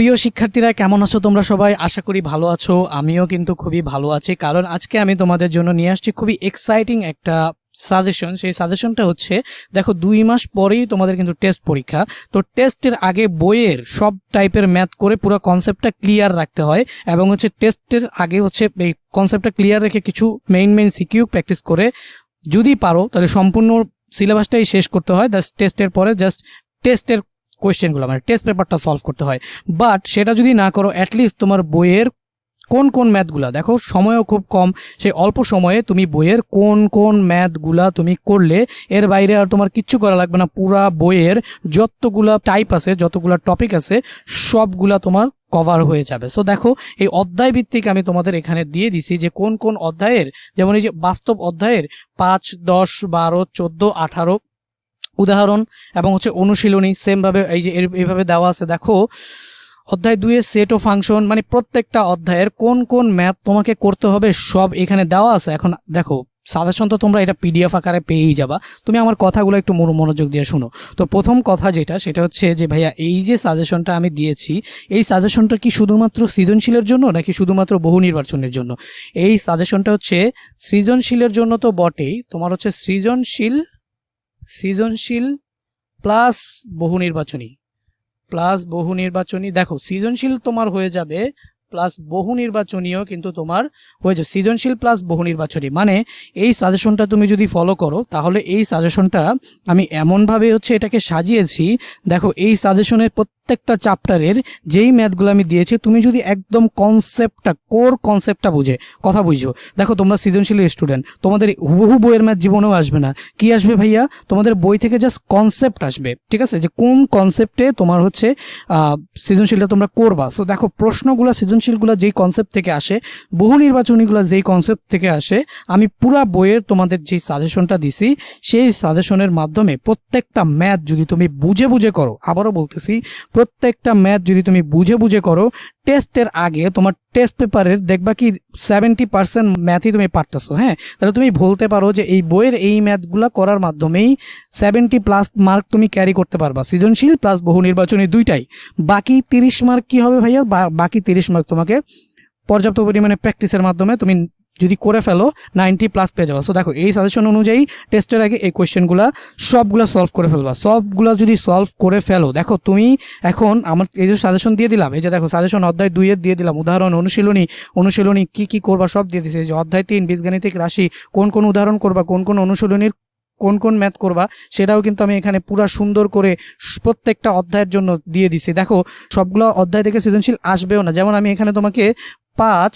প্রিয় শিক্ষার্থীরা কেমন আছো তোমরা সবাই? আশা করি ভালো আছো। আমিও কিন্তু খুবই ভালো আছি, কারণ আজকে আমি তোমাদের জন্য নিয়ে আসছি খুবই এক্সাইটিং একটা সাজেশন। সেই সাজেশনটা হচ্ছে, দেখো 2 মাস পরেই তোমাদের কিন্তু টেস্ট পরীক্ষা। তো টেস্টের আগে বইয়ের সব টাইপের ম্যাথ করে পুরো কনসেপ্টটা ক্লিয়ার রাখতে হয়, এবং হচ্ছে টেস্টের আগে হচ্ছে এই কনসেপ্টটা ক্লিয়ার রেখে কিছু মেইন সিকিউ প্র্যাকটিস করে যদি পারো তাহলে সম্পূর্ণ সিলেবাসটাই শেষ করতে হয়। টেস্টের পরে জাস্ট টেস্টের কোয়েশ্চেনগুলো মানে টেস্ট পেপারটা সলভ করতে হয়। বাট সেটা যদি না করো, অ্যাটলিস্ট তোমার বইয়ের কোন কোন ম্যাথগুলা, দেখো সময়ও খুব কম, সেই অল্প সময়ে তুমি বইয়ের কোন কোন ম্যাথগুলা তুমি করলে এর বাইরে আর তোমার কিচ্ছু করা লাগবে না। পুরা বইয়ের যতগুলা টাইপ আছে, যতগুলা টপিক আছে, সবগুলা তোমার কভার হয়ে যাবে। সো দেখো, এই অধ্যায় ভিত্তিক আমি তোমাদের এখানে দিয়ে দিছি যে কোন কোন অধ্যায়ের, যেমন এই যে বাস্তব অধ্যায়ের 5, 10, 12, 14, 18 উদাহরণ এবং হচ্ছে অনুশীলনী সেমভাবে এই যে এইভাবে দেওয়া আছে। দেখো অধ্যায় 2 এর সেট ও ফাংশন, মানে প্রত্যেকটা অধ্যায়ের কোন কোন ম্যাথ তোমাকে করতে হবে সব এখানে দেওয়া আছে। এখন দেখো সাজেশন তো তোমরা এটা পিডিএফ আকারে পেয়েই যাবা, তুমি আমার কথাগুলো একটু মনোযোগ দিয়ে শুনো। তো প্রথম কথা যেটা, সেটা হচ্ছে যে ভাইয়া এই যে সাজেশনটা আমি দিয়েছি, এই সাজেশনটা কি শুধুমাত্র সৃজনশীলের জন্য নাকি শুধুমাত্র বহু নির্বাচনের জন্য? এই সাজেশনটা হচ্ছে সৃজনশীলের জন্য তো বটেই, তোমার হচ্ছে সৃজনশীল প্লাস বহু নির্বাচনী। দেখো সৃজনশীল তোমার হয়ে যাবে প্লাস বহু নির্বাচনীয়, কিন্তু তোমার হয়ে যাবে সৃজনশীল প্লাস বহু নির্বাচনী। মানে এই সাজেশনটা তুমি যদি ফলো করো, তাহলে এই সাজেশনটা আমি এমনভাবে হচ্ছে এটাকে সাজিয়েছি। দেখো এই সাজেশনের প্রত্যেকটা চ্যাপ্টারের যেই ম্যাথগুলো আমি দিয়েছি, তুমি যদি একদম কোর কনসেপ্টটা কথা বুঝো। দেখো তোমরা সৃজনশীলের স্টুডেন্ট, তোমাদের হুবহু বইয়ের ম্যাথ জীবনেও আসবে না। কি আসবে ভাইয়া? তোমাদের বই থেকে জাস্ট কনসেপ্ট আসবে, ঠিক আছে, যে কোন কনসেপ্টে তোমার হচ্ছে সৃজনশীলটা তোমরা করবা। সো দেখো প্রশ্নগুলো সৃজনশীলগুলো যেই কনসেপ্ট থেকে আসে, বহু নির্বাচনীগুলো যেই কনসেপ্ট থেকে আসে, আমি পুরা বইয়ের তোমাদের যেই সাজেশনটা দিছি, সেই সাজেশনের মাধ্যমে প্রত্যেকটা ম্যাথ যদি তুমি বুঝে করো, আবারও বলতেছি, প্রত্যেকটা ম্যাথ যদি তুমি বুঝে করো, টেস্টের আগে তোমার টেস্ট পেপারের দেখবা কি 70% ম্যাথই তুমি পারতেছো। হ্যাঁ, তাহলে তুমি বলতে পারো যে এই বইয়ের এই ম্যাথগুলো করার মাধ্যমেই 70+ মার্ক তুমি ক্যারি করতে পারবা, সৃজনশীল প্লাস বহু নির্বাচনী দুইটাই। বাকি 30 মার্ক কি হবে ভাইয়া? বাকি 30 মার্ক তোমাকে পর্যাপ্ত পরিমাণে প্র্যাকটিসের মাধ্যমে তুমি যদি করে ফেলো 90+ পেয়ে যাবা। সো দেখো এই সাজেশন অনুযায়ী টেস্টের আগে এই কোয়েশ্চেনগুলো সবগুলো সলভ করে ফেলবা। সবগুলো যদি সলভ করে ফেলো, দেখো তুমি এখন আমার এই যে সাজেশন দিয়ে দিলাম, এই যে দেখো সাজেশন অধ্যায় 2 এর দিয়ে দিলাম, উদাহরণ অনুশীলনী কি করবা সব দিয়ে দিছে। এই যে অধ্যায় 3 বীজগাণিতিক রাশি, কোন উদাহরণ করবা, কোন অনুশীলনীর কোন ম্যাথ করবা, সেটাও কিন্তু আমি এখানে পুরো সুন্দর করে প্রত্যেকটা অধ্যায়ের জন্য দিয়ে দিছি। দেখো সবগুলো অধ্যায় থেকে সৃজনশীল আসবেও না। যেমন আমি এখানে তোমাকে 5,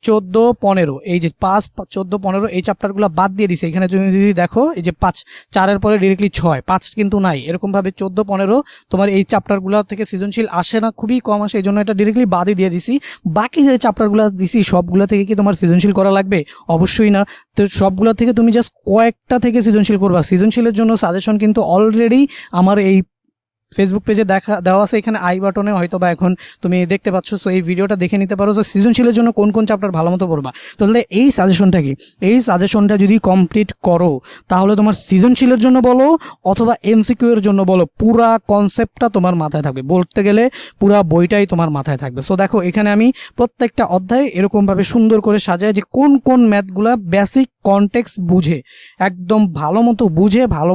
14, 15, এই যে 5, 14, 15 এই চ্যাপ্টারগুলো বাদ দিয়ে দিছে। এখানে তুমি যদি দেখো এই যে 5, 4-এর পরে ডিরেক্টলি 6, 5 কিন্তু নাই। এরকমভাবে 14, 15 তোমার এই চ্যাপ্টারগুলো থেকে সৃজনশীল আসে না, খুবই কম আসে, এই জন্য এটা ডিরেক্টলি বাদই দিয়ে দিছি। বাকি যে চ্যাপ্টারগুলো দিছি সবগুলো থেকে কি তোমার সৃজনশীল করা লাগবে? অবশ্যই না। তো সবগুলো থেকে তুমি জাস্ট কয়েকটা থেকে সৃজনশীল করবা। সৃজনশীলের জন্য সাজেশন কিন্তু অলরেডি আমার এই ফেসবুক পেজে দেওয়া আছে, এখানে আই বাটনে হয়তো বা এখন তুমি দেখতে পাচ্ছ। সো এই ভিডিওটা দেখে নিতে পারো যে সৃজনশীলের জন্য কোন চ্যাপ্টার ভালো মতো পড়বা। তাহলে এই সাজেশনটা যদি কমপ্লিট করো, তাহলে তোমার সৃজনশীলের জন্য বলো অথবা এমসিকিউ এর জন্য বলো, পুরা কনসেপ্টটা তোমার মাথায় থাকবে। বলতে গেলে পুরা বইটাই তোমার মাথায় থাকবে। সো দেখো এখানে আমি প্রত্যেকটা অধ্যায় এরকমভাবে সুন্দর করে সাজায় যে কোন ম্যাথগুলা বেসিক কনটেক্সট বুঝে, একদম ভালো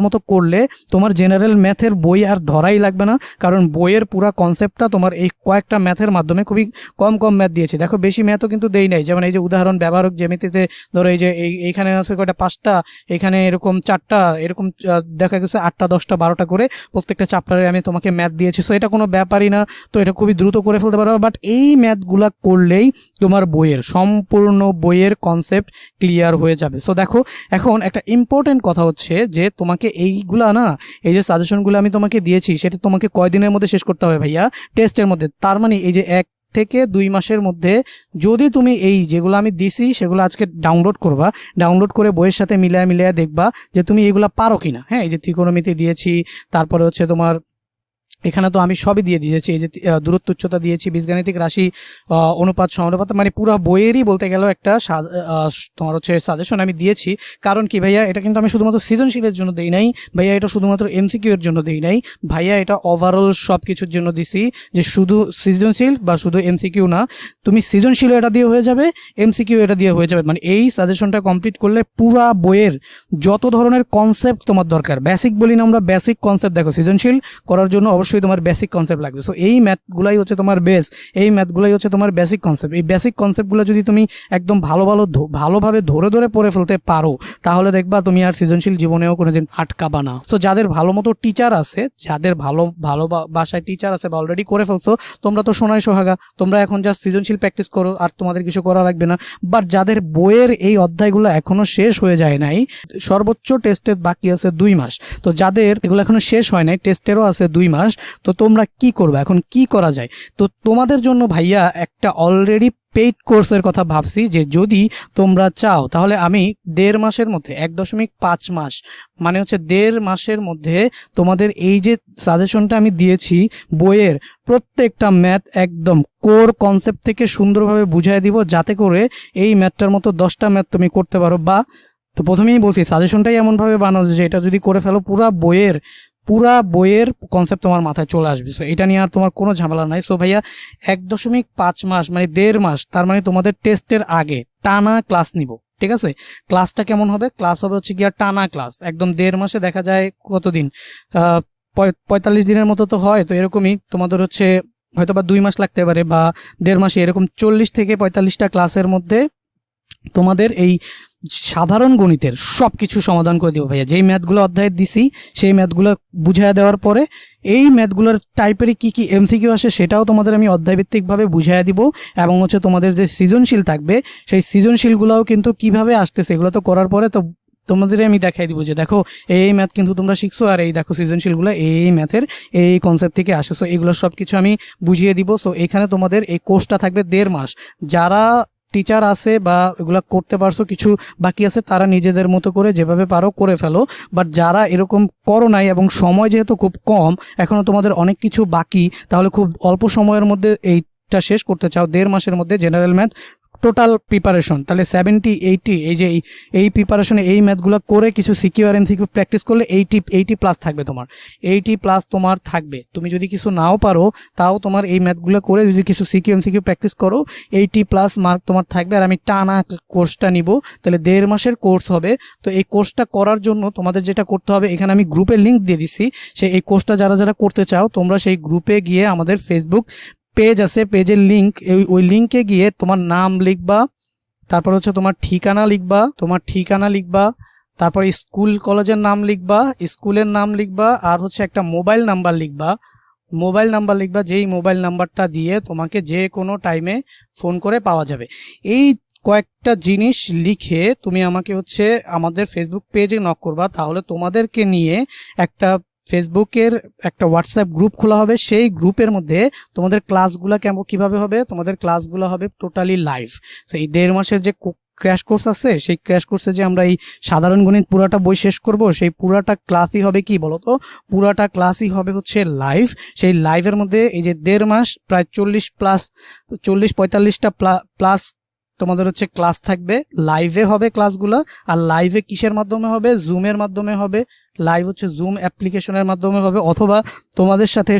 মতো করলে তোমার জেনারেল ম্যাথের বই আর ধরাই লাগবে না। কারণ বইয়ের পুরো কনসেপ্টটা তোমার এই কয়েকটা ম্যাথের মাধ্যমে, খুবই কম ম্যাথ দিয়েছে। দেখো বেশি ম্যাথও কিন্তু দেই নাই। যেমন এই যে উদাহরণ ব্যবহারক জ্যামিতিতে ধরো এই যে এইখানে আছে কয়টা 5টা, এখানে এরকম 4টা, এরকম দেখা গেছে 8টা, 10টা, 12টা করে প্রত্যেকটা চ্যাপ্টারে আমি তোমাকে ম্যাথ দিয়েছি। সো এটা কোনো ব্যাপারই না, তো এটা খুবই দ্রুত করে ফেলতে পারো। বাট এই ম্যাথগুলা করলেই তোমার সম্পূর্ণ বইয়ের কনসেপ্ট ক্লিয়ার হয়ে যাবে। সো দেখো এখন একটা ইম্পর্টেন্ট কথা হচ্ছে যে তোমাকে এইগুলা না, এই যে সাজেশনগুলো আমি তোমাকে দিয়েছি, সেটা তোমাকে কয়দিনের মধ্যে শেষ করতে হবে ভাইয়া? টেস্টের মধ্যে। তার মানে এই যে 1 থেকে 2 মাসের মধ্যে যদি তুমি এই যেগুলো আমি দিছি সেগুলো আজকে ডাউনলোড করে বইয়ের সাথে মিলিয়ে দেখবা যে তুমি এগুলা পারো কিনা। হ্যাঁ, এই যে ত্রিকোণমিতি দিয়েছি, তারপরে হচ্ছে তোমার এখানে তো আমি সবই দিয়ে দিয়েছি, এই যে দূরত্ব উচ্চতা দিয়েছি, বীজগাণিতিক রাশি, অনুপাত সমানুপাত, মানে পুরো বইয়েরই বলতে গেলেও একটা তোমার হচ্ছে সাজেশন আমি দিয়েছি। কারণ কি ভাইয়া, এটা কিন্তু আমি শুধুমাত্র সৃজনশীলের জন্য দেই নাই ভাইয়া, এটা শুধুমাত্র এমসিকিউ এর জন্য দেই নাই ভাইয়া, এটা ওভারঅল সব কিছুর জন্য দিছি, যে শুধু সৃজনশীল বা শুধু এমসিকিউ না, তুমি সৃজনশীল এটা দিয়ে হয়ে যাবে, এমসিকিউ এটা দিয়ে হয়ে যাবে। মানে এই সাজেশনটা কমপ্লিট করলে পুরা বইয়ের যত ধরনের কনসেপ্ট তোমার দরকার, বেসিক বলি না আমরা, বেসিক কনসেপ্ট, দেখো সৃজনশীল করার জন্য অবশ্যই তোমার বেসিক কনসেপ্ট লাগবে। সো এই ম্যাথগুলাই হচ্ছে তোমার বেস, এই ম্যাথগুলাই হচ্ছে তোমার বেসিক কনসেপ্ট। এই বেসিক কনসেপ্টগুলো যদি তুমি একদম ভালোভাবে ধরে ধরে পড়ে ফেলতে পারো, তাহলে দেখবা তুমি আর সৃজনশীল জীবনেও কোনোদিন আটকাবা না। সো যাদের ভালো মতো টিচার আছে, যাদের ভালো বাসায় টিচার আছে বা অলরেডি করে ফেলছো, তোমরা তো সোনায় সোহাগা, তোমরা এখন জাস্ট সৃজনশীল প্র্যাকটিস করো, আর তোমাদের কিছু করা লাগবে না। বাট যাদের বইয়ের এই অধ্যায়গুলো এখনো শেষ হয়ে যায় নাই, সর্বোচ্চ টেস্টের বাকি আছে 2 মাস, তো যাদের এগুলো এখনো শেষ হয় নাই, টেস্টেরও আছে 2 মাস, তো তোমরা কি করবে এখন, কি করা যায়? তো তোমাদের জন্য ভাইয়া একটা অলরেডি পেইড কোর্সের কথা ভাবছি, যে যদি তোমরা চাও তাহলে আমি 1.5 মাসের মধ্যে 1.5 মাস, মানে হচ্ছে 1.5 মাসের মধ্যে তোমাদের এই যে সাজেশনটা আমি দিয়েছি বইয়ের প্রত্যেকটা ম্যাথ একদম কোর কনসেপ্ট থেকে সুন্দরভাবে বুঝিয়ে দিব, যাতে করে এই ম্যাথটার মতো 10টা ম্যাথ তুমি করতে পারো। বা তো প্রথমেই বলছি সাজেশনটাই এমনভাবে বানানো যে এটা যদি করে ফেলো পুরা বইয়ের কনসেপ্ট তোমার মাথায় চলে আসবে। সো এটা নিয়ে আর তোমার কোনো ঝামেলা নাই। সো ভাইয়া 1.5 মাস মানে 1.5 মাস, তার মানে তোমাদের টেস্টের আগে টানা ক্লাস নিব, ঠিক আছে? ক্লাসটা কেমন হবে? ক্লাস হবে হচ্ছে গিয়া টানা ক্লাস, একদম 1.5 মাসে দেখা যায় কতদিন, 45 দিনের মতো তো হয়, তো এরকমই তোমাদের হচ্ছে হয়তো বা 2 মাস লাগতে পারে, বা 1.5 মাসে এরকম 40 থেকে 45টা ক্লাসের মধ্যে তোমাদের এই সাধারণ গণিতের সব কিছু সমাধান করে দিব ভাইয়া। যেই ম্যাথগুলো অধ্যায়ে দিছি সেই ম্যাথগুলো বুঝিয়ে দেওয়ার পরে এই ম্যাথগুলোর টাইপেরই কি কি এমসিকিউ আসে সেটাও তোমাদের আমি অধ্যায়ভিত্তিকভাবে বুঝিয়ে দিব, এবং হচ্ছে তোমাদের যে সৃজনশীল থাকবে সেই সৃজনশীলগুলোও কিন্তু কিভাবে আসতেছে এগুলো তো করার পরে তো তোমাদের আমি দেখাই দিব যে দেখো এই ম্যাথ কিন্তু তোমরা শিখছো, আর এই দেখো সৃজনশীলগুলো এই ম্যাথের এই কনসেপ্ট থেকে আসে। সো এগুলো সব কিছু আমি বুঝিয়ে দিব। সো এখানে তোমাদের এই কোর্সটা থাকবে 1.5 মাস। যারা টিচার আছে বা এগুলা করতে পারছো, কিছু বাকি আছে, তারা নিজেদের মতো করে যেভাবে পারো করে ফেলো। বাট যারা এরকম করো নাই এবং সময় যেহেতু খুব কম, এখনো তোমাদের অনেক কিছু বাকি, তাহলে খুব অল্প সময়ের মধ্যে এইটা শেষ করতে চাও, 1.5 মাসের মধ্যে জেনারেল ম্যাথ টোটাল প্রিপারেশন, তাহলে 70-80 এই যে এই প্রিপারেশনে এই ম্যাথগুলো করে কিছু সিকিউ আর এমসিকিউ প্র্যাকটিস করলে 80 প্লাস থাকবে তোমার, 80 প্লাস তোমার থাকবে। তুমি যদি কিছু নাও পারো তাও তোমার এই ম্যাথগুলো করে যদি কিছু সিকিউ এমসিকিউ প্র্যাকটিস করো 80 প্লাস মার্ক তোমার থাকবে। আর আমি টানা কোর্সটা নিব, তাহলে 1.5 মাসের কোর্স হবে। তো এই কোর্সটা করার জন্য তোমাদের যেটা করতে হবে, এখানে আমি গ্রুপের লিঙ্ক দিয়ে দিচ্ছি, সেই এই কোর্সটা যারা যারা করতে চাও তোমরা সেই গ্রুপে গিয়ে আমাদের ফেসবুক পেজ আছে, পেজের লিঙ্ক, ওই লিঙ্কে গিয়ে তোমার নাম লিখবা, তারপর হচ্ছে তোমার ঠিকানা লিখবা, তারপর স্কুল কলেজের নাম লিখবা, স্কুলের নাম লিখবা, আর হচ্ছে একটা মোবাইল নাম্বার লিখবা, যেই মোবাইল নাম্বারটা দিয়ে তোমাকে যে কোনো টাইমে ফোন করে পাওয়া যাবে। এই কয়েকটা জিনিস লিখে তুমি আমাকে হচ্ছে আমাদের ফেসবুক পেজে নক করবা, তাহলে তোমাদেরকে নিয়ে একটা ফেসবুকের একটা হোয়াটসঅ্যাপ গ্রুপ খোলা হবে। সেই গ্রুপের মধ্যে তোমাদের ক্লাসগুলো কিভাবে হবে, তোমাদের ক্লাসগুলো হবে টোটালি লাইভ। সেই 1.5 মাসের যে ক্র্যাশ কোর্স আছে, সেই ক্র্যাশ কোর্সে যে আমরা এই সাধারণ গণিত পুরাটা বই শেষ করব, সেই পুরাটা ক্লাসই হবে কি বলতো, পুরাটা ক্লাসই হবে হচ্ছে লাইভ। সেই লাইভের মধ্যে এই যে 1.5 মাস প্রায় 40-45টা প্লাস তোমাদের হচ্ছে ক্লাস থাকবে, লাইভে হবে ক্লাসগুলো। আর লাইভে কিসের মাধ্যমে হবে? জুমের মাধ্যমে হবে। লাইভ হচ্ছে জুম অ্যাপ্লিকেশনের মাধ্যমে হবে, অথবা তোমাদের সাথে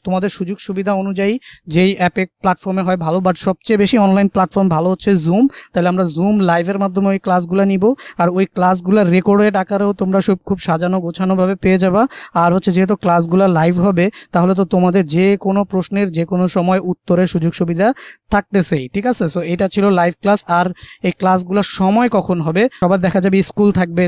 তোমাদের সুযোগ সুবিধা অনুযায়ী যেই অ্যাপে প্ল্যাটফর্মে হয় ভালো, বাট সবচেয়ে বেশি অনলাইন প্ল্যাটফর্ম ভালো হচ্ছে জুম। তাহলে আমরা জুম লাইভের মাধ্যমে ওই ক্লাসগুলো নিব, আর ওই ক্লাসগুলো রেকর্ডেড আকারেও তোমরা সব খুব সাজানো গোছানোভাবে পেয়ে যাবা। আর হচ্ছে যেহেতু ক্লাসগুলো লাইভ হবে, তাহলে তো তোমাদের যে কোনো প্রশ্নের যে কোনো সময় উত্তরের সুযোগ সুবিধা থাকতেছেই, ঠিক আছে? সো এটা ছিল লাইভ ক্লাস। আর এই ক্লাসগুলোর সময় কখন হবে, সবার দেখা যাবে স্কুল থাকবে,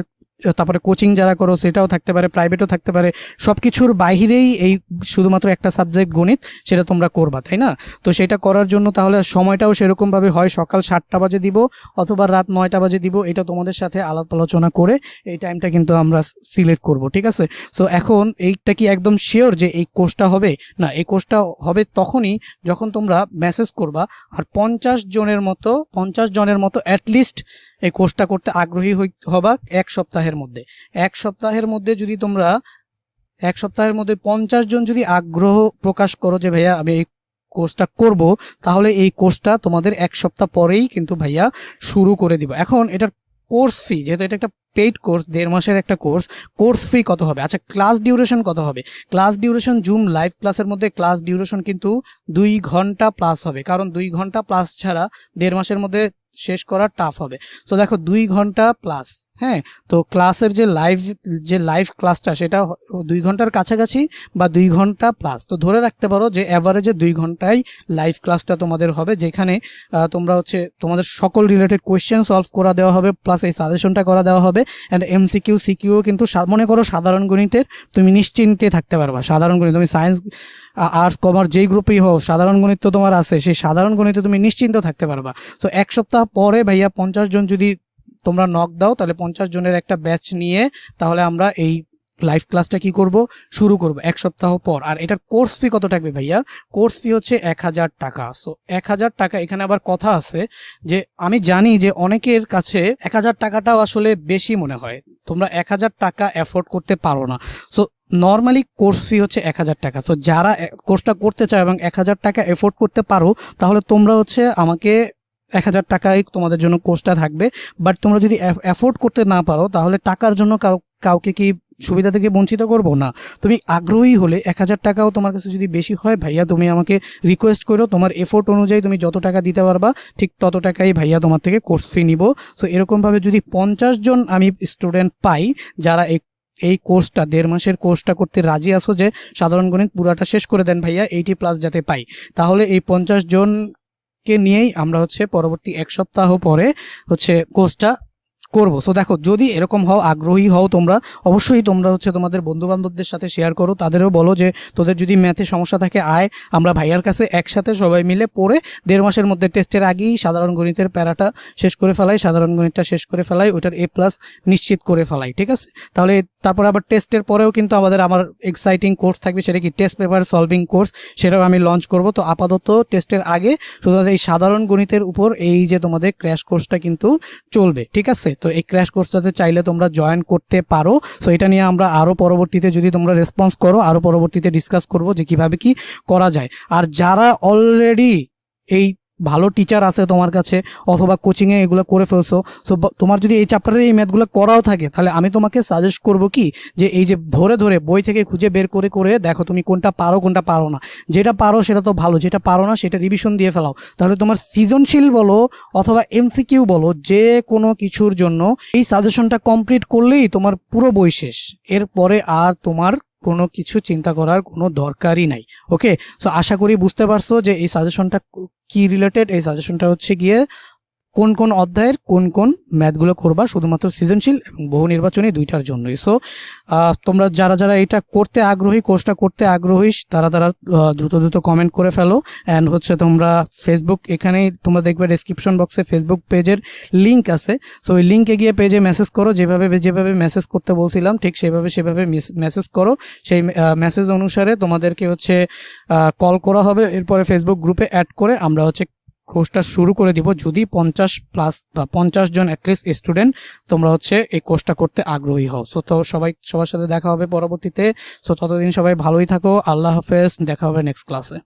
তারপরে কোচিং যারা করো সেটাও থাকতে পারে, প্রাইভেটও থাকতে পারে, সব কিছুর বাইরেই এই শুধুমাত্র একটা সাবজেক্ট গণিত সেটা তোমরা করবা, তাই না? তো সেটা করার জন্য তাহলে সময়টাও সেরকমভাবে হয়, সকাল 7টা বাজে দিব অথবা রাত 9টা বাজে দিব, এটা তোমাদের সাথে আলাপ আলোচনা করে এই টাইমটা কিন্তু আমরা সিলেক্ট করব, ঠিক আছে? সো এখন এইটা কি একদম শিওর যে এই কোর্সটা হবে? না, এই কোর্সটা হবে তখনই যখন তোমরা মেসেজ করবা, আর 50 জনের মতো অ্যাটলিস্ট এই কোর্সটা করতে আগ্রহী হবা এক সপ্তাহের মধ্যে যদি তোমরা এক সপ্তাহের মধ্যে 50 জন যদি আগ্রহ প্রকাশ করো যে ভাইয়া আমি এই কোর্সটা করব, তাহলে এই কোর্সটা তোমাদের এক সপ্তাহ পরেই কিন্তু ভাইয়া শুরু করে দিব। এখন এটার কোর্স ফি, যেহেতু এটা একটা পেইড কোর্স, 1.5 মাসের একটা কোর্স ফি কত হবে? আচ্ছা, ক্লাস ডিউরেশন কত হবে? ক্লাস ডিউরেশন জুম লাইভ ক্লাসের মধ্যে ক্লাস ডিউরেশন কিন্তু 2 ঘন্টা প্লাস হবে, কারণ 2 ঘন্টা প্লাস ছাড়া 1.5 মাসের মধ্যে শেষ করা টাফ হবে। তো দেখো 2 ঘন্টা প্লাস, হ্যাঁ, তো ক্লাসের যে লাইভ ক্লাসটা সেটা 2 ঘন্টার কাছাকাছি বা 2 ঘন্টা প্লাস। তো ধরে রাখতে পারো যে অ্যাভারেজে 2 ঘন্টায় লাইভ ক্লাসটা তোমাদের হবে, যেখানে তোমরা হচ্ছে তোমাদের সকল রিলেটেড কোয়েশ্চেন সলভ করা দেওয়া হবে, প্লাস এই সাজেশনটা করা দেওয়া হবে। অ্যান্ড এমসিকিউ সিকিউ কিন্তু মনে করো সাধারণ গণিতের তুমি নিশ্চিন্তে থাকতে পারবা। সাধারণ গণিত তুমি সায়েন্স আর্টস কমার্স যেই গ্রুপেই হও, সাধারণ গণিত তো তোমার আছে, সেই সাধারণ গণিতে তুমি নিশ্চিন্ত থাকতে পারবা। তো এক সপ্তাহ পরে ভাইয়া 50 জন যদি তোমরা নক দাও, তাহলে 50 জনের একটা ব্যাচ নিয়ে তাহলে আমরা এই লাইভ ক্লাসটা কি করব, শুরু করব এক সপ্তাহ পর। আর এটার কোর্স ফি কত থাকবে ভাইয়া? কোর্স ফি হচ্ছে 1000 টাকা। সো 1000 টাকা। এখানে আবার কথা আছে যে আমি জানি যে অনেকের কাছে 1000 টাকাটাও আসলে বেশি মনে হয়, তোমরা 1000 টাকা অ্যাফোর্ড করতে পারো না। সো নর্মালি কোর্স ফি হচ্ছে 1000 টাকা। তো যারা কোর্সটা করতে চায় এবং 1000 টাকা এফোর্ড করতে পারো, তাহলে তোমরা হচ্ছে আমাকে 1000 টাকায় তোমাদের জন্য কোর্সটা থাকবে। বাট তোমরা যদি অ্যাফোর্ড করতে না পারো, তাহলে টাকার জন্য কাউকে কি সুবিধা থেকে বঞ্চিত করব না। তুমি আগ্রহী হলে 1000 টাকাও তোমার কাছে যদি বেশি হয় ভাইয়া, তুমি আমাকে রিকোয়েস্ট করো, তোমার এফোর্ট অনুযায়ী তুমি যত টাকা দিতে পারবা ঠিক তত টাকাই ভাইয়া তোমার থেকে কোর্স ফি নিব। সো এরকমভাবে যদি 50 জন আমি স্টুডেন্ট পাই যারা এই কোর্সটা 1.5 মাসের কোর্সটা করতে রাজি আছো, যে সাধারণ গণিত পুরাটা শেষ করে দেন ভাইয়া 80+ যাতে পাই, তাহলে এই 50 জনকে নিয়েই আমরা হচ্ছে পরবর্তী এক সপ্তাহ পরে হচ্ছে কোর্সটা করব। সো দেখো, যদি এরকম হও, আগ্রহী হও তোমরা, অবশ্যই তোমরা হচ্ছে তোমাদের বন্ধু বান্ধবদের সাথে শেয়ার করো, তাদেরও বলো যে তোদের যদি ম্যাথে সমস্যা থাকে আয়, আমরা ভাইয়ার কাছে একসাথে সবাই মিলে পড়ে 1.5 মাসের মধ্যে টেস্টের আগেই সাধারণ গণিতের প্যারাটা শেষ করে ফেলাই, সাধারণ গণিতটা শেষ করে ফেলাই, ওইটার A+ নিশ্চিত করে ফেলাই। ঠিক আছে, তাহলে তারপর আবার টেস্টের পরেও কিন্তু আমার এক্সাইটিং কোর্স থাকবে, সেটা কি টেস্ট পেপার সলভিং কোর্স, সেটাও আমি লঞ্চ করব। তো আপাতত টেস্টের আগে শুধু এই সাধারণ গণিতের উপর এই যে তোমাদের ক্র্যাশ কোর্সটা কিন্তু চলবে। ঠিক আছে, তো এই ক্র্যাশ কোর্সটাতে চাইলে তোমরা জয়েন করতে পারো। সো এটা নিয়ে আমরা আরও পরবর্তীতে যদি তোমরা রেসপন্স করো, আরও পরবর্তীতে ডিসকাস করব যে কিভাবে কি করা যায়। আর যারা অলরেডি এই ভালো টিচার আছে তোমার কাছে, অথবা কোচিংয়ে এগুলো করে ফেলছো, সো তোমার যদি এই চ্যাপ্টারের এই ম্যাথগুলো করাও থাকে, তাহলে আমি তোমাকে সাজেস্ট করব কি, যে এই যে ধরে ধরে বই থেকে খুঁজে বের করে করে দেখো তুমি কোনটা পারো কোনটা পারো না। যেটা পারো সেটা তো ভালো, যেটা পারো না সেটা রিভিশন দিয়ে ফেলাও। তাহলে তোমার সৃজনশীল বলো অথবা এমসিকিউ বলো, যে কোনো কিছুর জন্য এই সাজেশনটা কমপ্লিট করলেই তোমার পুরো বই শেষ। এরপরে আর তোমার কোনো কিছু চিন্তা করার কোনো দরকারই নাই। ওকে, সো আশা করি বুঝতে পারছো যে এই সাজেশনটা কি রিলেটেড। এই সাজেশনটা হচ্ছে গিয়ে কোন কোন অধ্যায়ের কোন কোন ম্যাথগুলো করবা, শুধুমাত্র সৃজনশীল এবং বহু নির্বাচনী দুইটার জন্যই। সো তোমরা যারা যারা এটা করতে আগ্রহী, কোর্সটা করতে আগ্রহী, তারা দ্রুত দ্রুত কমেন্ট করে ফেলো। অ্যান্ড হচ্ছে তোমরা ফেসবুক, এখানেই তোমরা দেখবে ডেসক্রিপশন বক্সে ফেসবুক পেজের লিঙ্ক আছে। সো ওই লিঙ্কে গিয়ে পেজে মেসেজ করো, যেভাবে মেসেজ করতে বলছিলাম ঠিক সেভাবে মেসেজ করো। সেই মেসেজ অনুসারে তোমাদেরকে হচ্ছে কল করা হবে, এরপরে ফেসবুক গ্রুপে অ্যাড করে আমরা হচ্ছে কোর্সটা শুরু করে দিব। যদি 50+ বা 50 জন অ্যাটলিস্ট স্টুডেন্ট তোমরা হচ্ছে এই কোর্সটা করতে আগ্রহী হও। সো তো সবার সাথে দেখা হবে পরবর্তীতে। সো ততদিন সবাই ভালোই থাকো, আল্লাহ হাফেজ, দেখা হবে নেক্সট ক্লাসে।